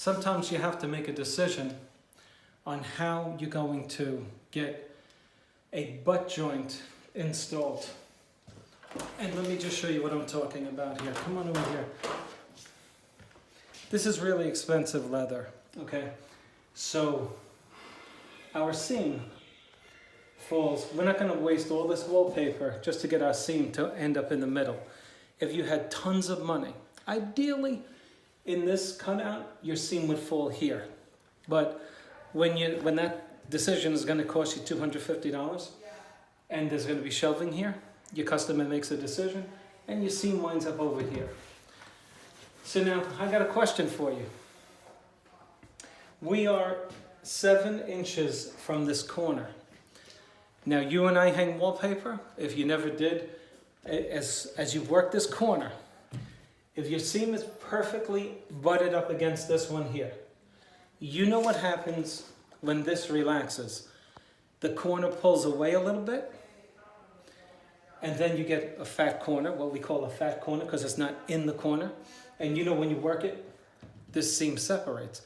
sometimes you have to make a decision on how you're going to get a butt joint installed. And let me just show you what I'm talking about here. Come on over here. This is really expensive leather, okay? So our seam falls. We're not going to waste all this wallpaper just to get our seam to end up in the middle. If you had tons of money, ideally in this cutout, your seam would fall here. But when that decision is going to cost you $250 and there's going to be shelving here, your customer makes a decision and your seam winds up over here. So now I got a question for you. We are 7 inches from this corner. Now you and I hang wallpaper. If you never did, as you work this corner, if your seam is perfectly butted up against this one here, you know what happens when this relaxes. The corner pulls away a little bit, and then you get a fat corner, what we call a fat corner, because it's not in the corner. And you know when you work it, this seam separates.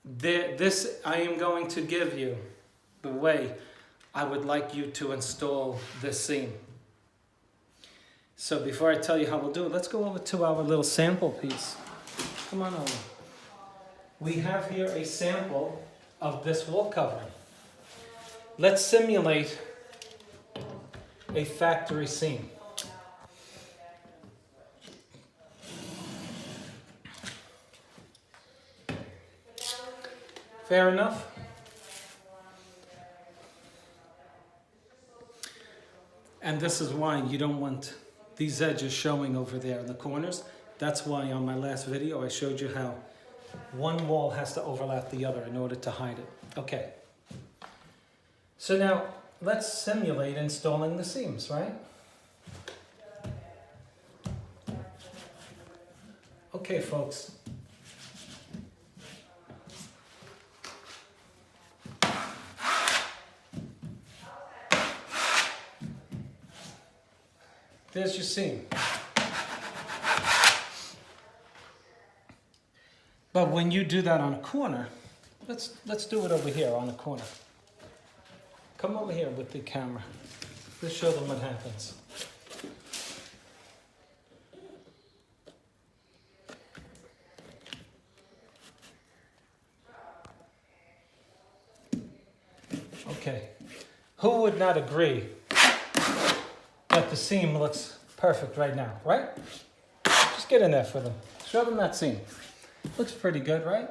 This I am going to give you the way I would like you to install this seam. So before I tell you how we'll do it, let's go over to our little sample piece. Come on over. We have here a sample of this wall covering. Let's simulate a factory seam. Fair enough? And this is why you don't want these edges showing over there in the corners. That's why on my last video I showed you how one wall has to overlap the other in order to hide it. Okay. So now let's simulate installing the seams, right? Okay, folks. There's your seam. But when you do that on a corner, let's do it over here on a corner. Come over here with the camera. Let's show them what happens. Okay. Who would not agree that the seam looks perfect right now, right? Just get in there for them. Show them that seam. Looks pretty good, right?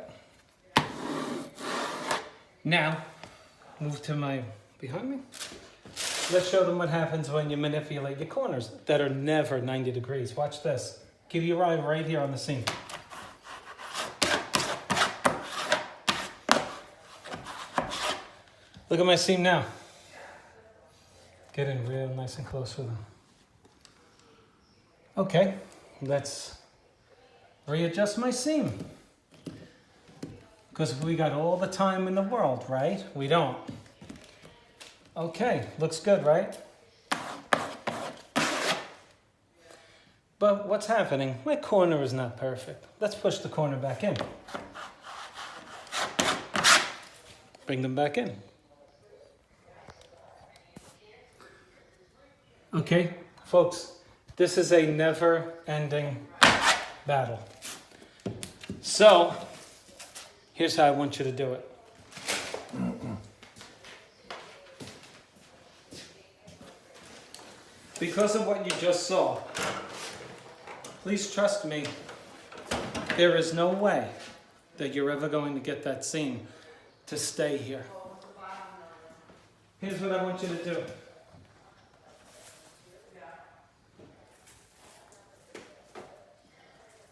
Now, move to my behind me. Let's show them what happens when you manipulate your corners that are never 90 degrees. Watch this. Keep your eye right here on the seam. Look at my seam now. Get in real nice and close with them. Okay, let's readjust my seam. Because we got all the time in the world, right? We don't. Okay, looks good, right? But what's happening? My corner is not perfect. Let's push the corner back in. Bring them back in. Okay, folks, this is a never-ending battle. So, here's how I want you to do it. Because of what you just saw, please trust me, there is no way that you're ever going to get that seam to stay here. Here's what I want you to do.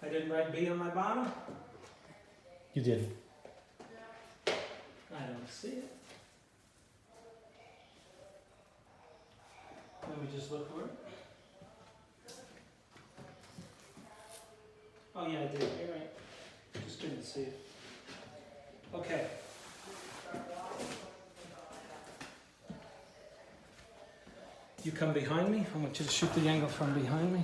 I didn't write B on my bottom? You didn't. I don't see it. Let me just look for it. Oh yeah, I did. You're right. Just didn't see it. Okay. You come behind me. I want you to shoot the angle from behind me.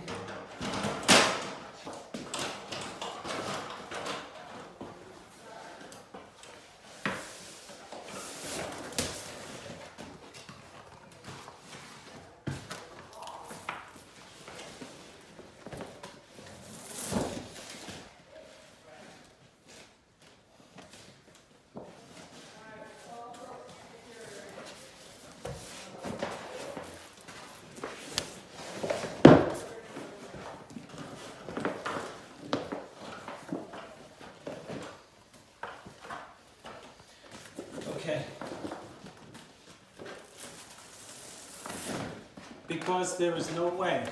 because there is no way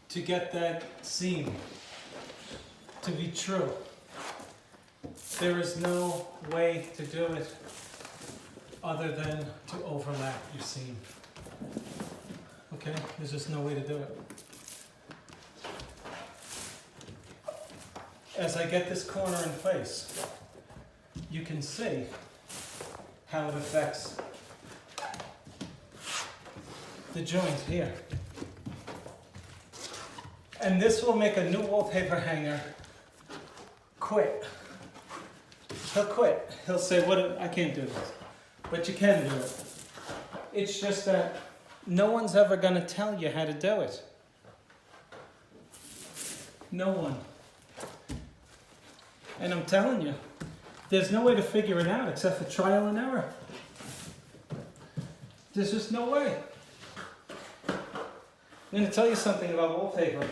to get that seam to be true. There is no way to do it other than to overlap your seam. Okay? There's just no way to do it. As I get this corner in place, you can see how it affects the joint here. And this will make a new wallpaper hanger quit. He'll quit. He'll say, I can't do this. But you can do it. It's just that no one's ever going to tell you how to do it. No one. And I'm telling you, there's no way to figure it out except for trial and error. There's just no way. I'm going to tell you something about wallpaper.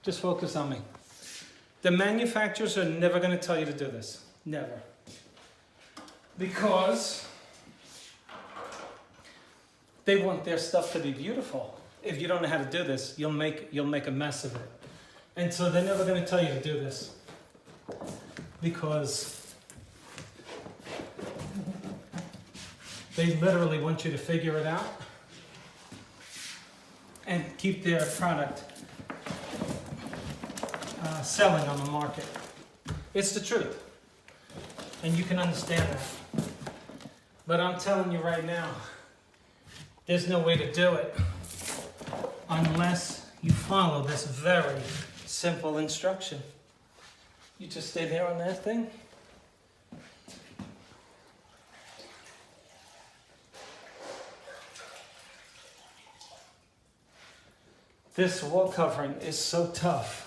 Just focus on me. The manufacturers are never going to tell you to do this. Never. Because they want their stuff to be beautiful. If you don't know how to do this, you'll make a mess of it. And so they're never going to tell you to do this. Because they literally want you to figure it out and keep their product selling on the market. It's the truth. And you can understand that. But I'm telling you right now, there's no way to do it unless you follow this very simple instruction. You just stay there on that thing. This wall covering is so tough.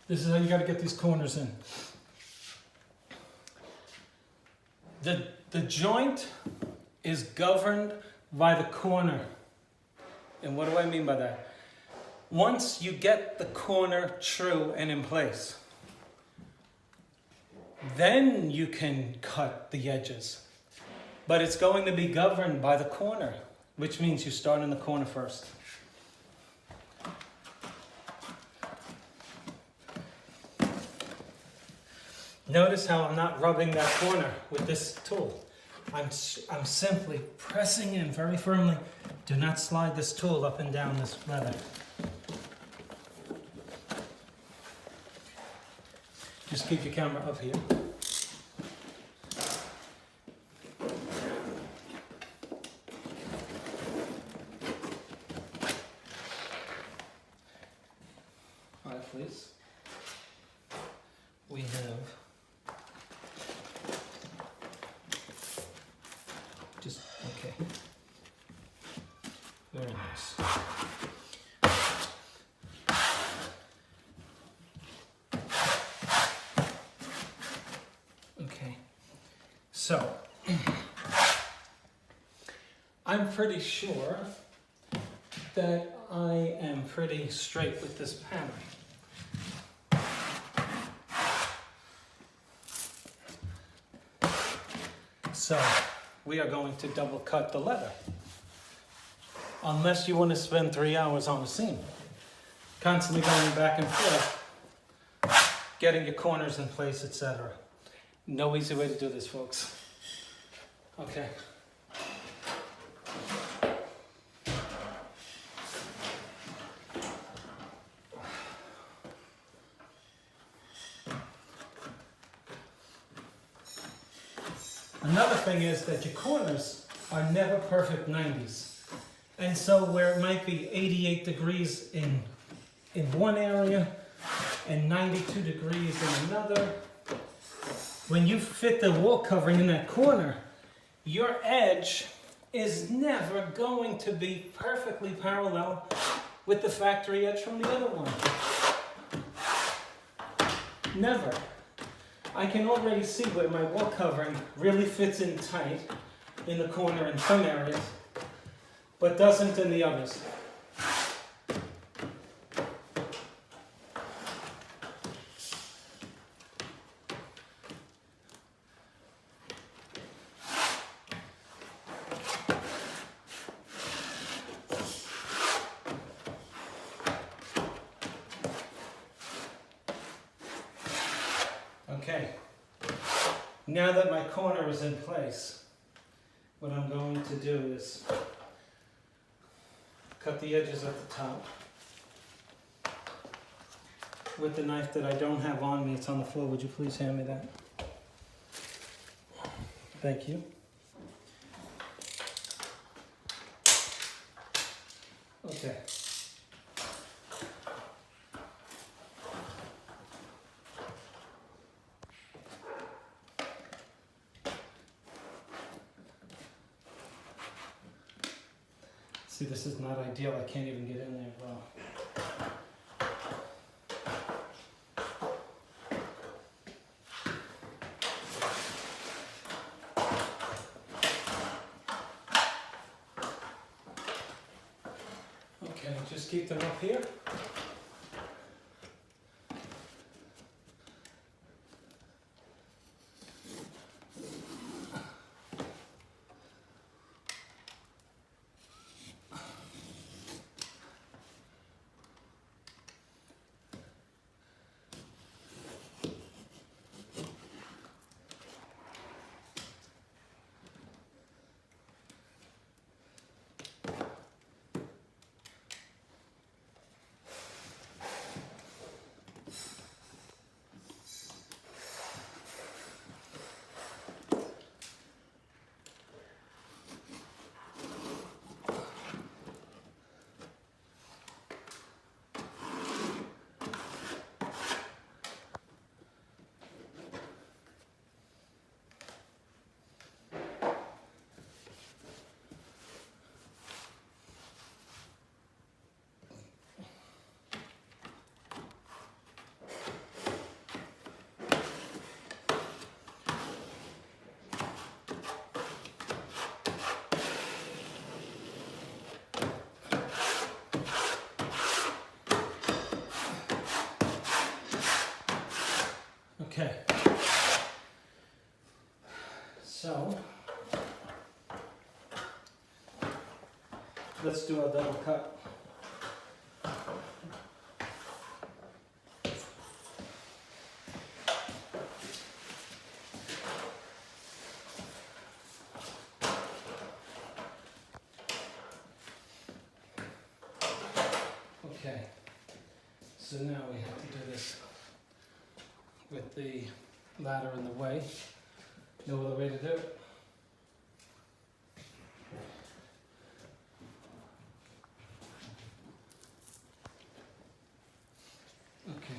This is how you got to get these corners in. The joint is governed by the corner. And what do I mean by that? Once you get the corner true and in place, then you can cut the edges. But it's going to be governed by the corner, which means you start in the corner first. Notice how I'm not rubbing that corner with this tool. I'm simply pressing in very firmly. Do not slide this tool up and down this leather. Just keep your camera up here. All right, please. We have okay. Very nice. Okay. So, I'm pretty sure that I am pretty straight with this pattern. So, we are going to double cut the leather. Unless you want to spend 3 hours on a seam. Constantly going back and forth, getting your corners in place, etc. No easy way to do this, folks. Okay. Another thing is that your corners are never perfect 90s. And so where it might be 88 degrees in one area and 92 degrees in another, when you fit the wall covering in that corner, your edge is never going to be perfectly parallel with the factory edge from the other one. Never. I can already see where my wall covering really fits in tight in the corner in some areas, but doesn't in the others. Now that my corner is in place, what I'm going to do is cut the edges at the top with the knife that I don't have on me. It's on the floor. Would you please hand me that? Thank you. Okay. See, this is not ideal. I can't even get in there well. Okay, just keep them up here. Okay, so let's do a double cut. Okay, so now we have to do this with the ladder in the way. No other way to do it. Okay.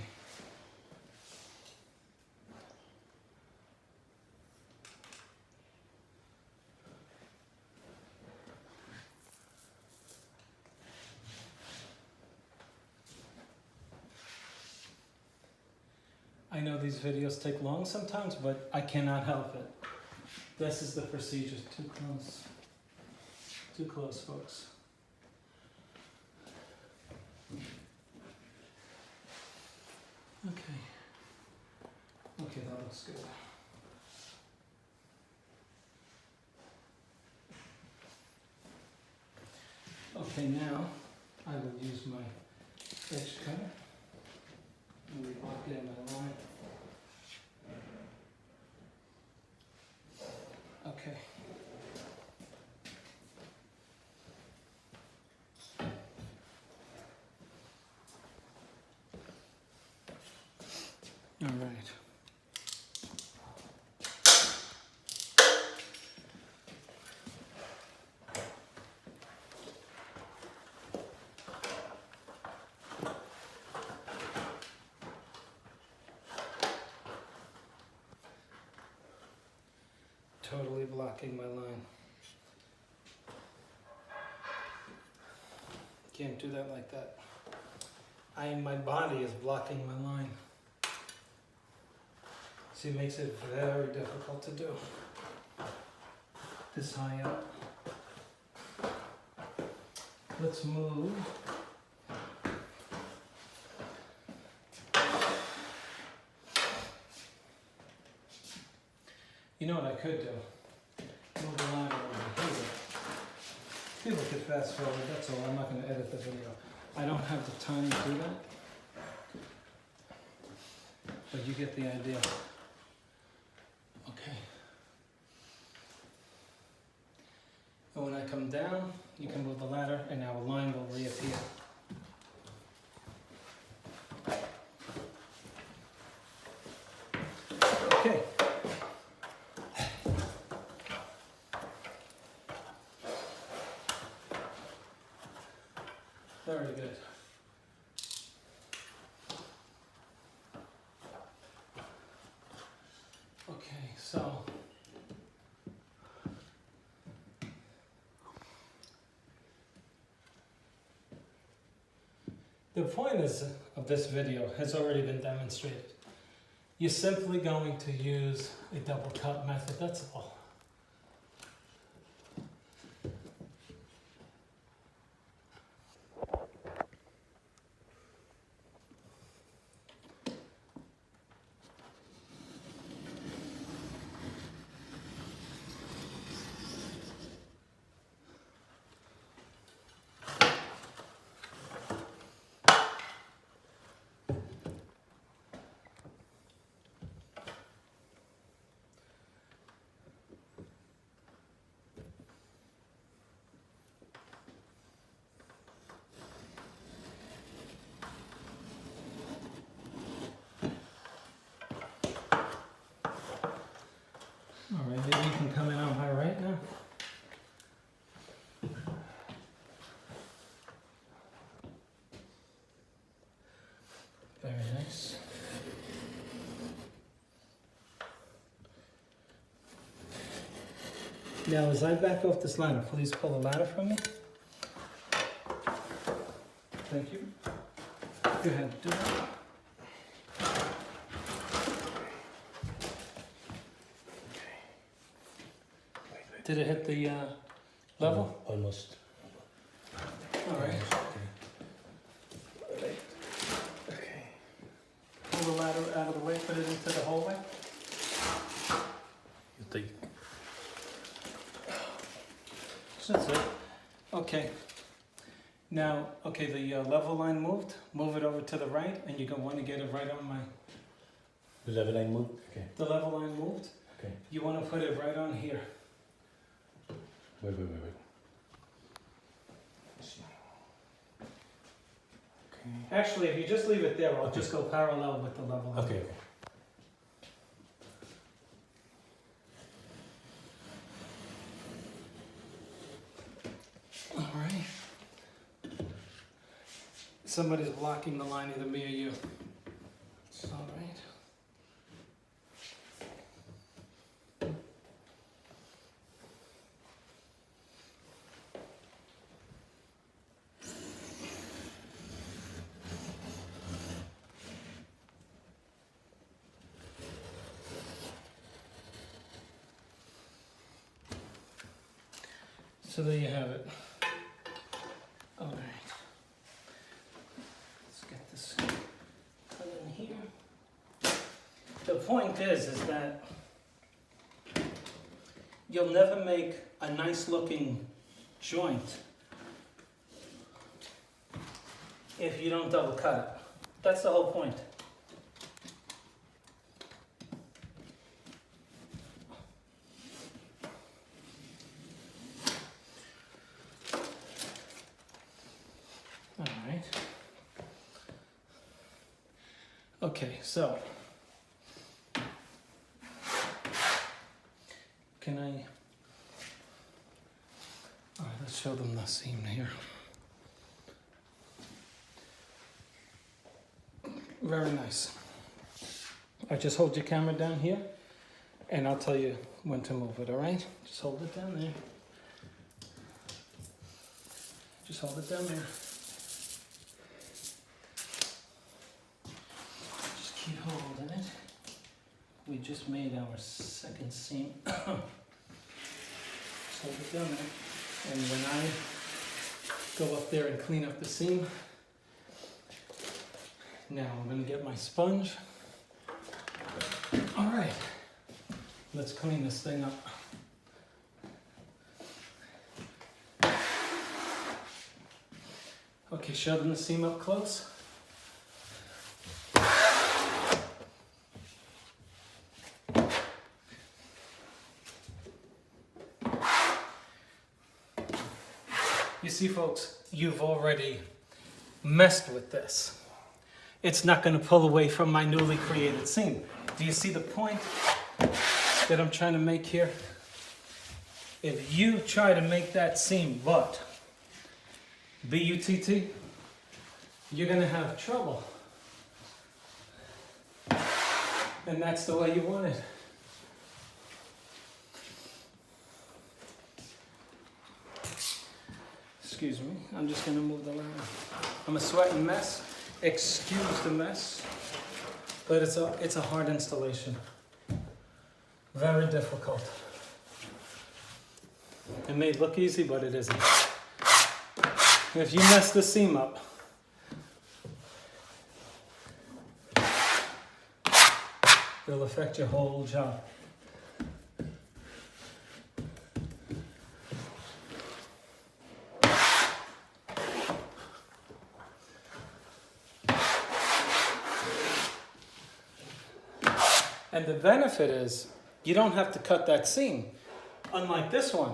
I know these videos take long sometimes, but I cannot help it. This is the procedure. Too close. Too close, folks. Okay. Okay, that looks good. Okay, now I will use my edge cutter. And we lock in my line. Okay. All right. Totally blocking my line. Can't do that like that. My body is blocking my line. See, it makes it very difficult to do. This high up. Let's move. You know what I could do? Move the line over here. People could fast forward, that's all. I'm not going to edit the video. I don't have the time to do that. But you get the idea. Okay. But when I come down, you can move the ladder and our line will reappear. Okay. Very good. Okay, so the point of this video has already been demonstrated. You're simply going to use a double cut method, that's all. All right, maybe you can come in on my right now. Very nice. Now, as I back off this ladder, please pull the ladder from me. Thank you. Go ahead, do that. Did it hit the level? Almost. All right. Okay. Pull the ladder out of the way, put it into the hallway. You take. That's it. Okay. Now, okay, the level line moved. Move it over to the right, and you're gonna want to get it right on my. The level line moved? Okay. The level line moved. Okay. You want to put it right on here. Wait. Okay. Actually, if you just leave it there, I'll just go parallel with the level line. Okay. All right. Somebody's blocking the line, either me or you. All right. So there you have it. All right. Let's get this put in here. The point is that you'll never make a nice looking joint if you don't double cut it. That's the whole point. Okay, so can I? All right, let's show them the seam here. Very nice. I just hold your camera down here, and I'll tell you when to move it. All right, just hold it down there. Just hold it down there. Keep holding it. We just made our second seam. Just hold it down there. And when I go up there and clean up the seam, now I'm going to get my sponge. All right, let's clean this thing up. Okay, show them the seam up close. see, folks, you've already messed with this. It's not going to pull away from my newly created seam. Do you see the point that I'm trying to make here? If you try to make that seam butt, B-U-T-T, you're going to have trouble. And that's the way you want it. Excuse me, I'm just going to move the ladder. I'm a sweating mess. Excuse the mess. But it's a hard installation. Very difficult. It may look easy, but it isn't. If you mess the seam up, it'll affect your whole job. And the benefit is, you don't have to cut that seam, unlike this one.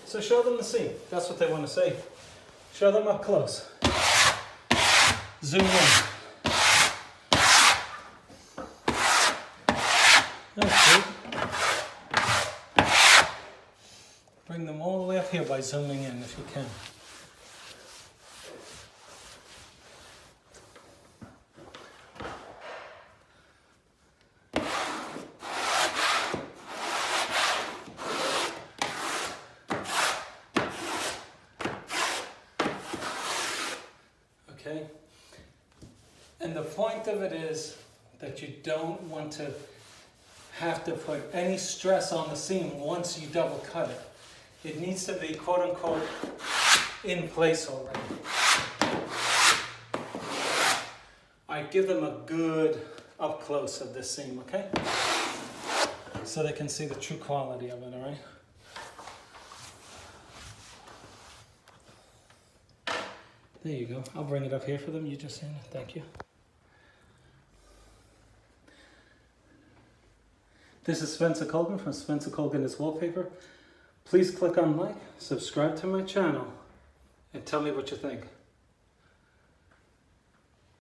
So show them the seam. That's what they want to see. Show them up close. Zoom in. That's good. Bring them all the way up here by zooming in if you can. Okay? And the point of it is that you don't want to have to put any stress on the seam once you double cut it. It needs to be quote unquote in place already. I give them a good up close of this seam, okay? So they can see the true quality of it, all right? There you go. I'll bring it up here for them. You just stand it. Thank you. This is Spencer Colgan from Spencer Colgan is Wallpaper. Please click on like, subscribe to my channel, and tell me what you think.